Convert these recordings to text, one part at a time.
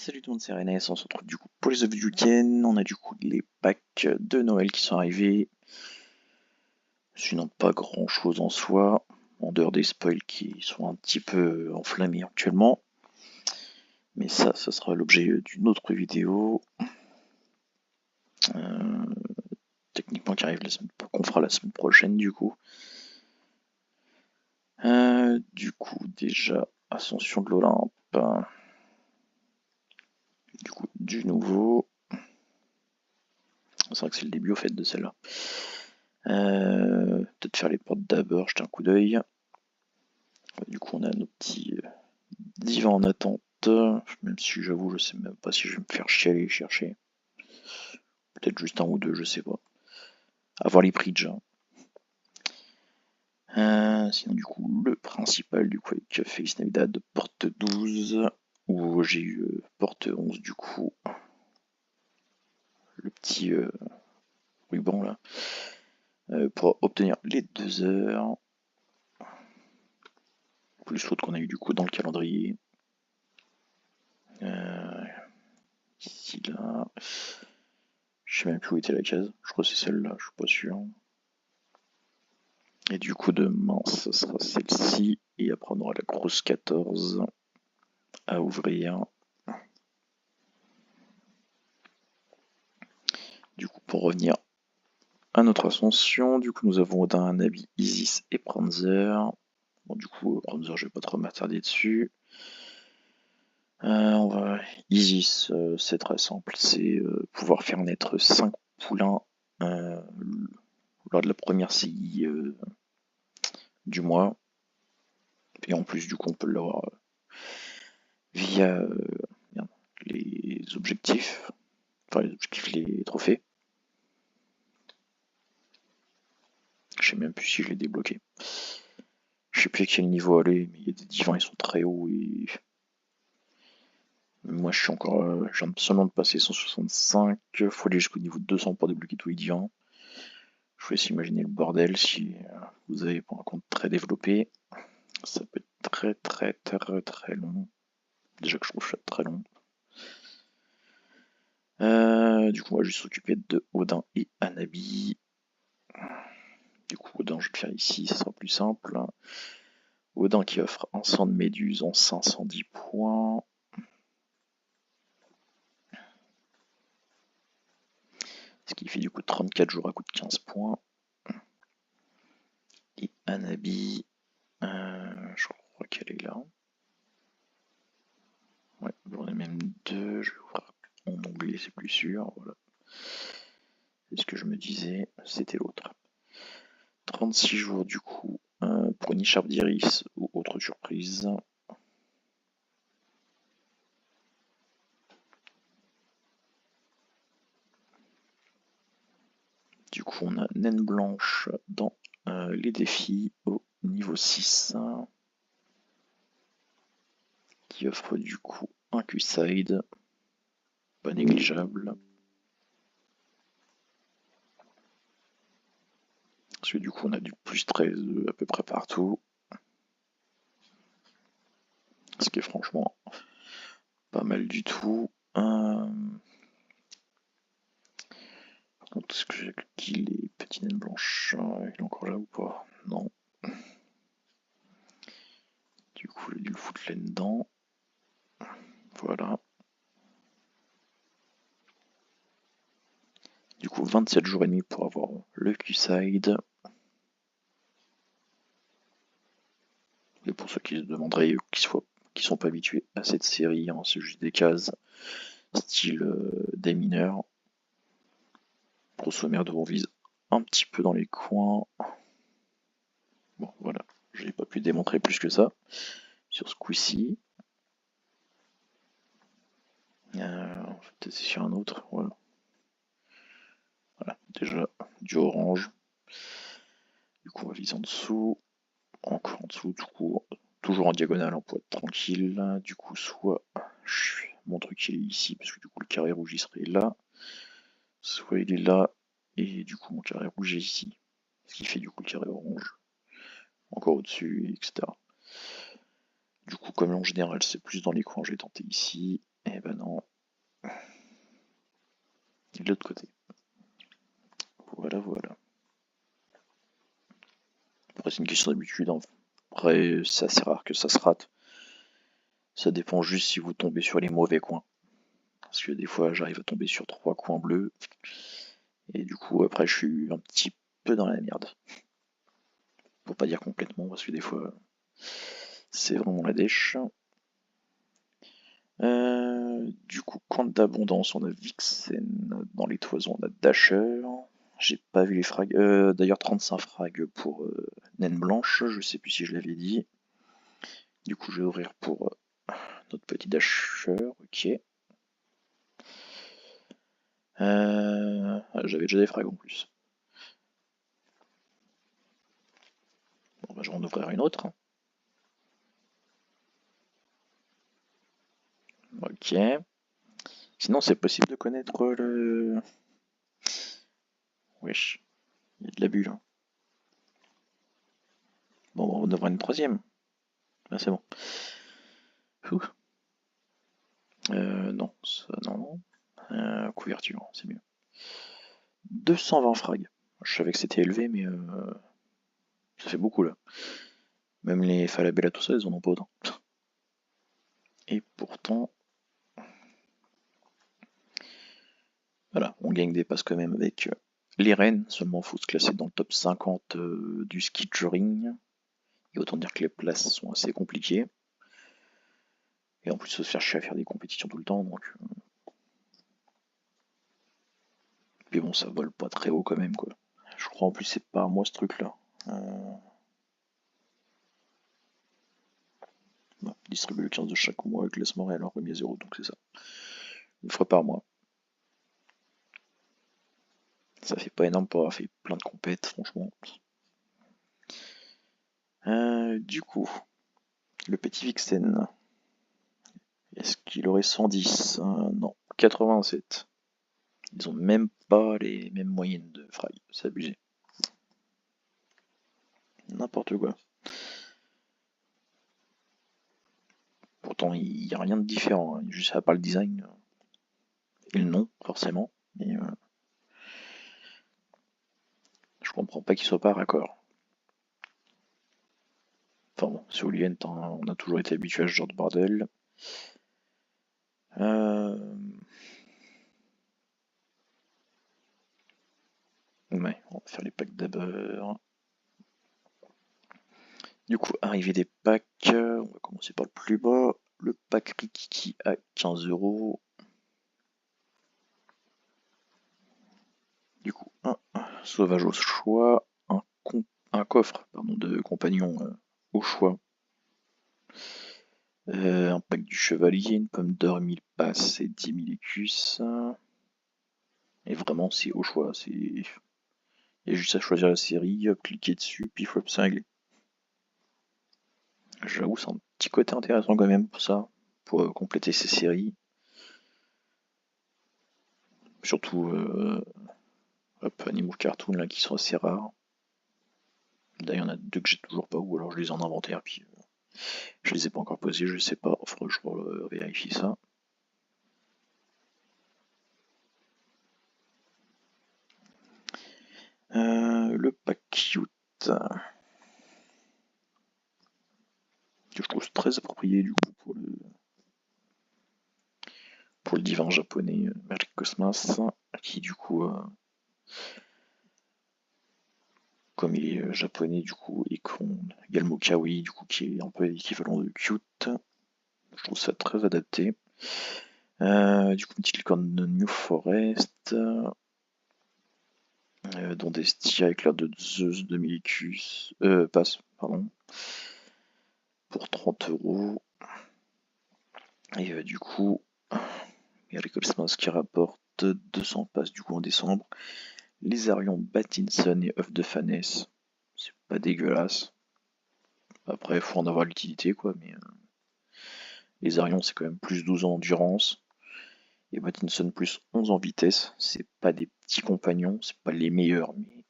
Salut tout le monde, c'est René, on se retrouve du coup pour les œufs du week-end. On a du coup les packs de Noël qui sont arrivés. Sinon pas grand chose en soi, en dehors des spoils qui sont un petit peu enflammés actuellement. Mais ça sera l'objet d'une autre vidéo. Euh, Techniquement qui arrive qu'on fera la semaine prochaine du coup. Déjà, Ascension de l'Olympe. Du coup, du nouveau. C'est vrai que c'est le début au fait de celle-là. Peut-être faire les portes d'abord, jeter un coup d'œil. Du coup, on a nos petits divans en attente. Même si j'avoue, je sais même pas si je vais me faire chier à aller les chercher. Peut-être juste un ou deux, je sais pas. Avoir les prix déjà. Sinon, du coup, le principal, du coup, avec Feliz Navidad, porte 12. Où j'ai eu porte 11, du coup. Le petit ruban là. Pour obtenir les 2 heures. Plus l'autre qu'on a eu du coup dans le calendrier. Ici là. Je sais même plus où était la case. Je crois que c'est celle-là, je suis pas sûr. Et du coup, demain, ce sera celle-ci. Et après, on aura la grosse 14 à ouvrir. Du coup, pour revenir à notre ascension, du coup, nous avons Odin, Navi, Isis et Pranzer. Bon, du coup, Pranzer, je vais pas trop m'attarder dessus. Isis, c'est très simple. C'est pouvoir faire naître 5 poulains lors de la première CI du mois. Et en plus, du coup, on peut l'avoir via les objectifs, les trophées. Je sais même plus si je l'ai débloqué. Je sais plus à quel niveau aller, mais il y a des divans, ils sont très hauts et moi je suis encore. Je viens seulement de passer 165, faut aller jusqu'au niveau 200 pour débloquer tous les divans. Je vous laisse imaginer le bordel si vous avez pas un compte très développé. Ça peut être très long. Déjà que je trouve ça très long. Du coup, on va juste s'occuper de Odin et Anabi. Du coup, Odin, je vais le faire ici, ça sera plus simple. Odin qui offre un sang de méduse en 510 points. Ce qui fait du coup 34 jours à coût de 15 points. Et Anabi, je crois qu'elle est là. Ouais, j'en ai même deux. Je vais ouvrir mon onglet, c'est plus sûr. Voilà. C'est ce que je me disais, c'était l'autre. 36 jours du coup pour une écharpe d'iris ou autre surprise. Du coup, on a naine blanche dans les défis au niveau 6 qui offre du coup un Q-side, pas négligeable. Parce que du coup, on a du plus 13 à peu près partout. Ce qui est franchement pas mal du tout. Par contre, est-ce que j'ai acquis les petits naines blanches? Il est encore là ou pas? Non. Du coup, j'ai dû le foutre là-dedans. Voilà. Du coup, 27 jours et demi pour avoir le Q-side. Et pour ceux qui se demanderaient, qui sont pas habitués à cette série, hein, c'est juste des cases style des mineurs. Gros sommaire de on vise un petit peu dans les coins. Bon, voilà, je n'ai pas pu démontrer plus que ça sur ce coup-ci. On va peut-être essayer sur un autre. Voilà. Voilà, déjà du orange. Du coup, on va viser en dessous. Encore en dessous, du coup, toujours en diagonale, on peut être tranquille. Du coup, soit mon truc il est ici, parce que du coup, le carré rouge il serait là. Soit il est là, et du coup, mon carré rouge est ici. Ce qui fait du coup le carré orange. Encore au-dessus, etc. Du coup, comme en général, c'est plus dans les coins, je vais tenter ici. Eh ben non. Et de l'autre côté. Voilà, voilà. Après, c'est une question d'habitude, hein. Après, c'est assez rare que ça se rate. Ça dépend juste si vous tombez sur les mauvais coins. Parce que des fois, j'arrive à tomber sur 3 coins bleus. Et du coup, après, je suis un petit peu dans la merde. Pour pas dire complètement, parce que des fois, c'est vraiment la dèche. Du coup, compte d'abondance, on a Vixen. Dans les toisons, on a Dasher. J'ai pas vu les frags. D'ailleurs, 35 frags pour Naine Blanche. Je sais plus si je l'avais dit. Du coup, je vais ouvrir pour notre petit Dasher. Ok. J'avais déjà des frags en plus. Bon, bah, je vais en ouvrir une autre. Ok. Sinon, c'est possible de connaître le. Wesh, il y a de l'abus là. Bon, on ouvre une troisième. Là, c'est bon. Ouh. Non, ça non. Couverture, c'est mieux. 220 frags. Je savais que c'était élevé, mais ça fait beaucoup là. Même les Falabella, tout ça, ils en ont pas autant. Et pourtant, voilà, on gagne des passes quand même avec les Rennes. Seulement, faut se classer dans le top 50 du ski touring. Et autant dire que les places sont assez compliquées. Et en plus, se faire chier à faire des compétitions tout le temps. Donc, mais bon, ça vole pas très haut quand même, quoi. Je crois en plus, c'est pas à moi ce truc-là. Bon, distribuer le 15 de chaque mois, classement réel en remis à 0, donc c'est ça. Une fois par mois. Ça fait pas énorme pour avoir fait plein de compètes, franchement. Du coup, le petit Vixen, est-ce qu'il aurait 110? Non, 87. Ils ont même pas les mêmes moyennes de frag, c'est abusé. N'importe quoi. Pourtant, il n'y a rien de différent, hein. Juste à part le design et le nom, forcément. Mais je comprends pas qu'ils soient pas raccord. Enfin bon, sur Olient, on a toujours été habitué à ce genre de bordel. Ouais, on va faire les packs d'abord. Du coup, arrivée des packs, on va commencer par le plus bas. Le pack Rikiki à 15 €. Du coup, un sauvage au choix, un coffre de compagnon au choix. Un pack du chevalier, une pomme d'or, 1000 passes et 10 000 écus. Et vraiment, c'est au choix. Il y a juste à choisir la série, cliquer dessus, puis flop, c'est réglé. J'avoue, c'est un petit côté intéressant quand même pour ça, pour compléter ces séries. Surtout Animal Cartoon là qui sont assez rares. D'ailleurs, il y en a deux que j'ai toujours pas, ou alors je les ai en inventaire, puis je les ai pas encore posés, je sais pas, faudrait que je vérifie ça. Le pack cute, que je trouve très approprié du coup pour le divin japonais Magic Cosmos, qui du coup, comme il est japonais du coup, et il y a le mot kawaii du coup qui est un peu l'équivalent de cute, je trouve ça très adapté. Du coup, une petite licorne de New Forest, dont des styles avec l'air de Zeus de Milicus, passe, pardon, pour 30 €. Et du coup, il y a les Cosmos qui rapportent 200 passes du coup en décembre. Les Arions Batinson et œufs de Fanès, c'est pas dégueulasse. Après, il faut en avoir l'utilité quoi, mais les Arions c'est quand même plus 12 en endurance. Et Batinson plus 11 en vitesse, c'est pas des petits compagnons, c'est pas les meilleurs, mais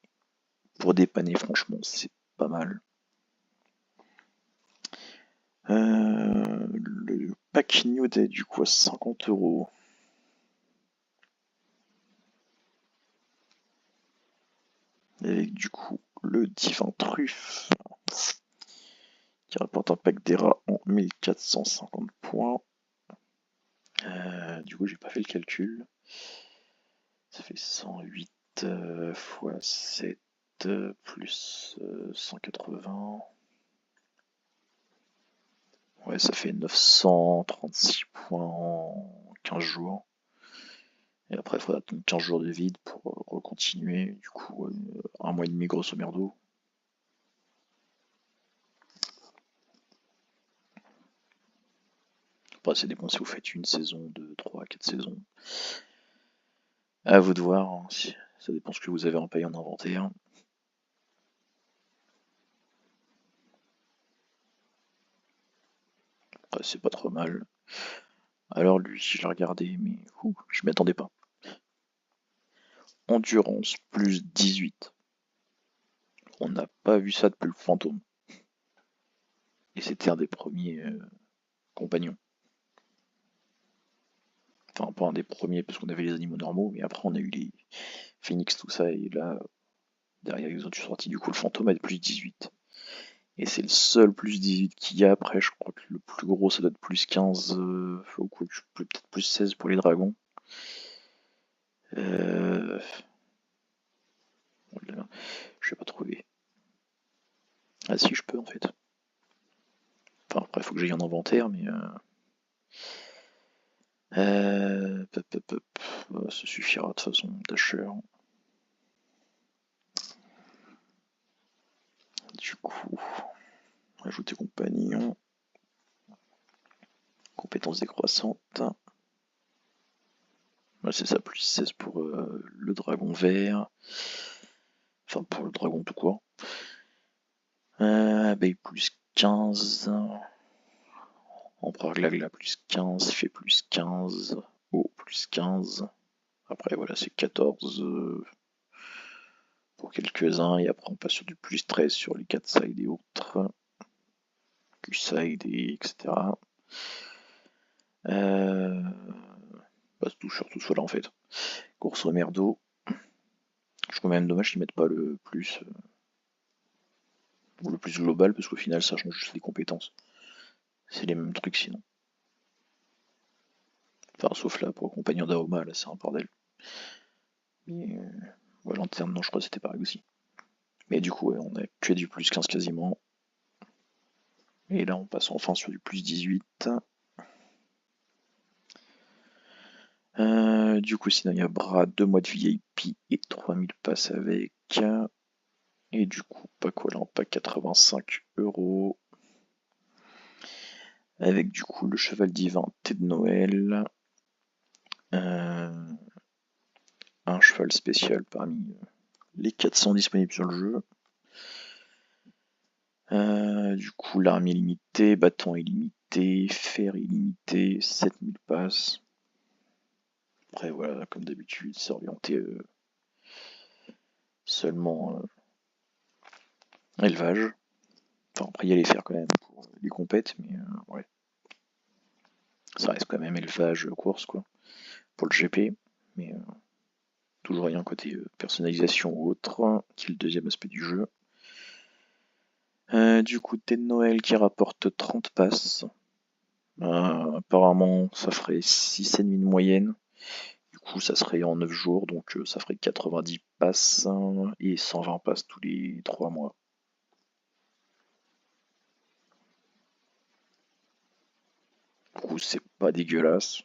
pour dépanner franchement c'est pas mal. Le pack New Day du coup à 50 €. Avec du coup le divin truffe qui rapporte un pack des rats en 1450 points. Du coup j'ai pas fait le calcul. Ça fait 108 x 7 plus 180. Ouais, ça fait 936 points en 15 jours. Et après, il faudra attendre 15 jours de vide pour recontinuer. Du coup, un mois et demi grosso merdo. Après, ça dépend si vous faites une saison, 2, 3, 4 saisons. À vous de voir, hein, ça dépend ce que vous avez en paye en inventaire. Après, c'est pas trop mal. Alors lui, je l'ai regardé, mais je m'y attendais pas. Endurance, plus 18. On n'a pas vu ça depuis le fantôme. Et c'était un des premiers compagnons. Enfin, pas un des premiers parce qu'on avait les animaux normaux, mais après on a eu les phoenix, tout ça, et là, derrière ils ont sorti du coup le fantôme avec plus 18. Et c'est le seul plus 18 qu'il y a. Après, je crois que le plus gros ça doit être plus 15, ou quoi, peut-être plus 16 pour les dragons. Euh... Je vais pas trouver. Ah si, je peux en fait. Enfin, après, il faut que j'aille en inventaire, mais... Ça suffira de toute façon, Dasher. Du coup, ajouter compagnon. Compétences décroissantes. Ouais, c'est ça, plus 16 pour le dragon vert. Enfin, pour le dragon tout court. Plus 15. Empereur Glagla plus 15. Fait plus 15. Oh, plus 15. Après, voilà, c'est 14 pour quelques-uns. Et après, on passe sur du plus 13 sur les 4 sides et autres. Q-side et etc. C'est tout surtout soit là en fait. Course au merdo. Je trouve même dommage qu'ils mettent pas le plus. Ou le plus global, parce qu'au final, ça change juste les compétences. C'est les mêmes trucs sinon. Enfin, sauf là, pour compagnon d'Aoma, là, c'est un bordel. Mais voilà, en termes, non, je crois que c'était pareil aussi. Mais du coup, ouais, on a que du plus 15 quasiment. Et là, on passe enfin sur du plus 18. Du coup, sinon, il y a bras, 2 mois de VIP et 3000 passes avec. Et du coup, pas quoi là, pas 85 €. Avec du coup le cheval divin thé de Noël. Un cheval spécial parmi les 400 disponibles sur le jeu. Du coup, l'arme illimitée, bâton illimité, fer illimité, 7000 passes. Après, voilà, comme d'habitude, c'est orienté seulement élevage. Enfin, après, il y a les fers quand même pour les compètes, mais ouais. Ça reste quand même élevage course, quoi, pour le GP. Mais toujours rien côté personnalisation ou autre, qui est le deuxième aspect du jeu. Du coup, thé de Noël qui rapporte 30 passes. Apparemment, ça ferait 6,5 de moyenne. Du coup, ça serait en 9 jours, donc ça ferait 90 passes et 120 passes tous les 3 mois. Du coup, c'est pas dégueulasse.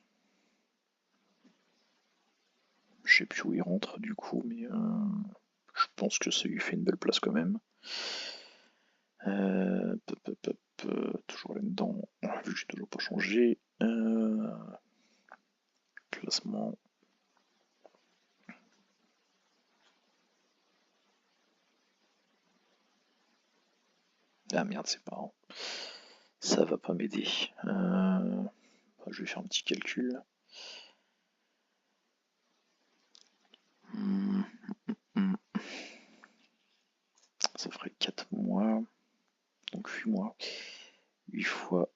Je sais plus où il rentre du coup, mais je pense que ça lui fait une belle place quand même. Toujours là-dedans, vu que j'ai toujours pas changé. Classement. Ah merde, c'est pas. Ça va pas m'aider. Je vais faire un petit calcul. Ça ferait 4 mois. Donc 8 mois. 8 fois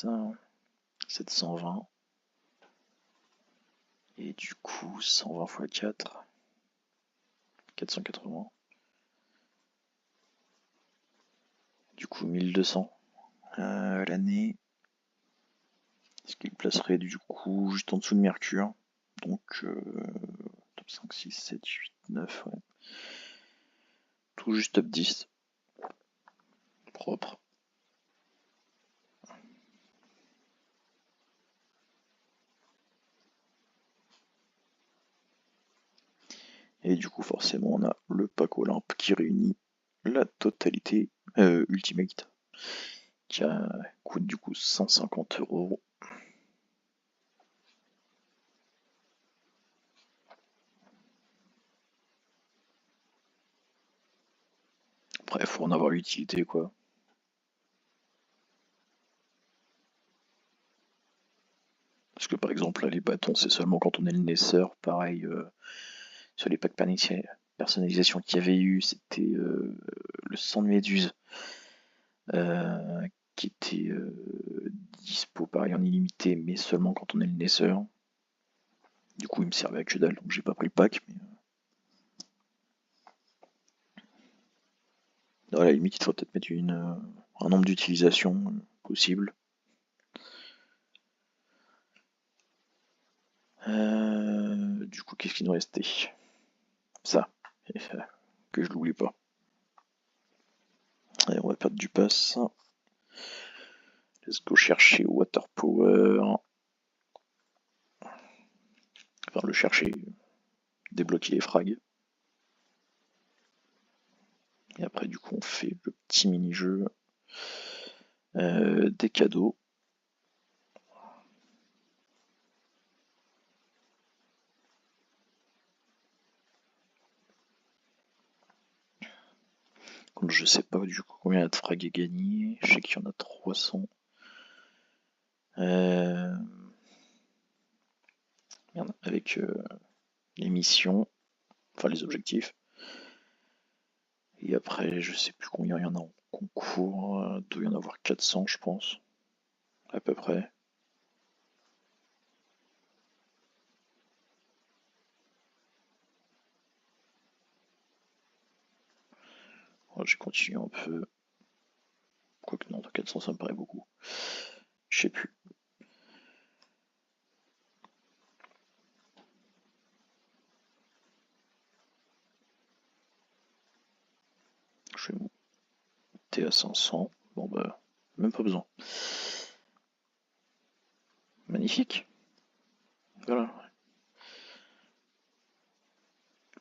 10, 720. Et du coup, 120 x 4, 480. Du coup, 1200 l'année. Ce qui le placerait du coup juste en dessous de Mercure. Donc, top 5, 6, 7, 8, 9, ouais. Tout juste top 10. Propre. Et du coup, forcément, on a le pack Olympe qui réunit la totalité Ultimate, qui coûte du coup 150 €. Après, faut en avoir l'utilité, quoi. Parce que par exemple, là, les bâtons, c'est seulement quand on est le naisseur. Pareil, sur les packs personnalisation qu'il y avait eu, c'était le sang de méduse qui était dispo pareil en illimité, mais seulement quand on est le naisseur. Du coup, il me servait à que dalle, donc j'ai pas pris le pack. Mais à la limite, il faudrait peut-être mettre un nombre d'utilisations possible. Du coup, qu'est-ce qu'il nous restait? Ça, que je l'oublie pas. Allez, on va perdre du pass. Let's go chercher Water Power. Enfin, le chercher, débloquer les frags. Et après, du coup, on fait le petit mini-jeu des cadeaux. Donc, je sais pas du coup combien il y a de frags à gagner. Je sais qu'il y en a 300. Avec les missions, enfin les objectifs. Et après, je sais plus combien il y en a en concours. Il doit y en avoir 400, je pense, à peu près. Alors, j'ai continué un peu. Quoique non, 400 ça me paraît beaucoup. Je sais plus. Je vais monter à 500. Bon bah, même pas besoin. Magnifique. Voilà.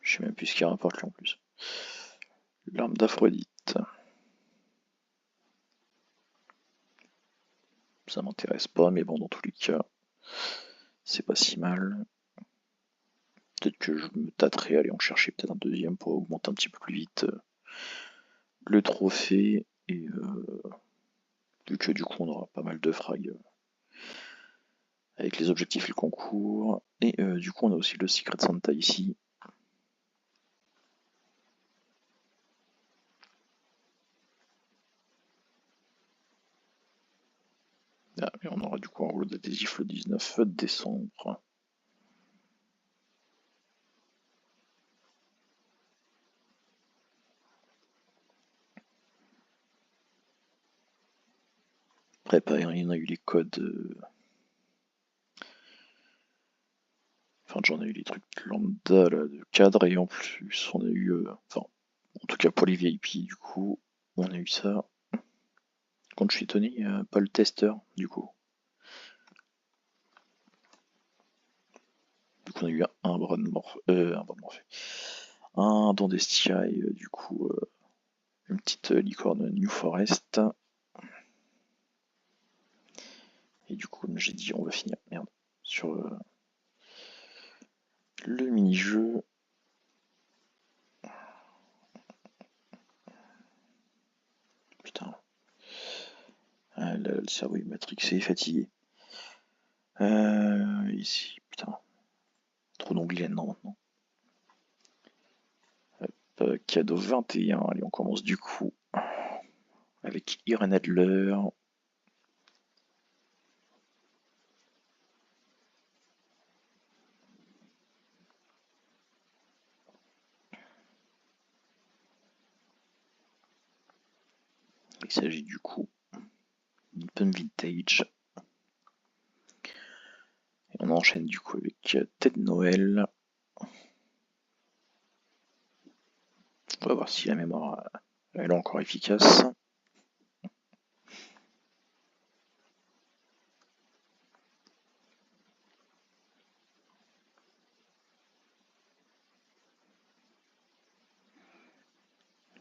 Je sais même plus ce qu'il rapporte là en plus. L'arme d'Aphrodite. Ça m'intéresse pas, mais bon, dans tous les cas, c'est pas si mal. Peut-être que je me tâterai à aller en chercher peut-être un deuxième pour augmenter un petit peu plus vite le trophée. Et vu que du coup on aura pas mal de frags avec les objectifs et le concours. Et du coup on a aussi le Secret Santa ici. Ah, et on aura du coup un rouleau d'adhésif le 19 décembre. Après, il y en a eu les codes. Enfin, j'en ai eu les trucs lambda là, de cadre, et en plus, on a eu. Enfin, en tout cas pour les VIP, du coup, on a eu ça. Quand je suis étonné, il n'y a pas le testeur, du coup. Du coup, on a eu un bras de morphée. Un don d'Estia et du coup, une petite licorne New Forest. Et du coup, comme j'ai dit, on va finir, merde, sur le mini-jeu. Putain. Ah, là, le cerveau est matrixé, fatigué. Ici, putain. Trop d'onglets non maintenant. Cadeau 21, allez, on commence du coup avec Irene Adler. Il s'agit du coup Nippon Vintage. Et on enchaîne du coup avec Tête de Noël. On va voir si la mémoire elle est encore efficace.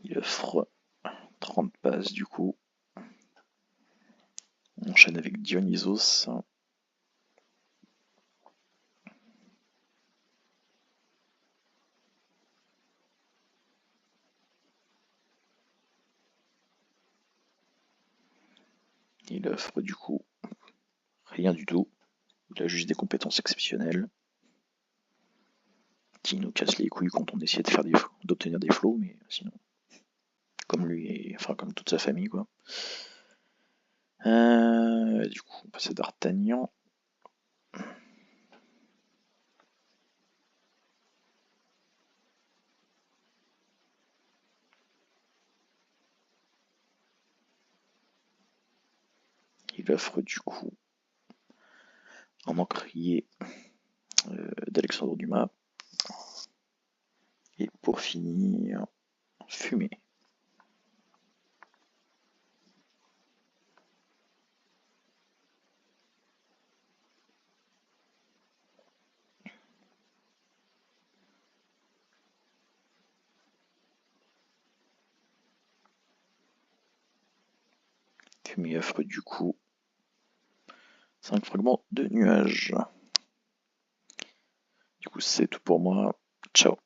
Il offre 30 passes du coup. On enchaîne avec Dionysos. Il offre du coup rien du tout. Il a juste des compétences exceptionnelles qui nous cassent les couilles quand on essaie de faire d'obtenir des flots, mais sinon, comme lui et enfin comme toute sa famille quoi. Du coup, on passe à D'Artagnan. Il offre du coup un encrier d'Alexandre Dumas. Et pour finir, Fumée. Fumée offre du coup 5 fragments de nuages. Du coup, c'est tout pour moi. Ciao.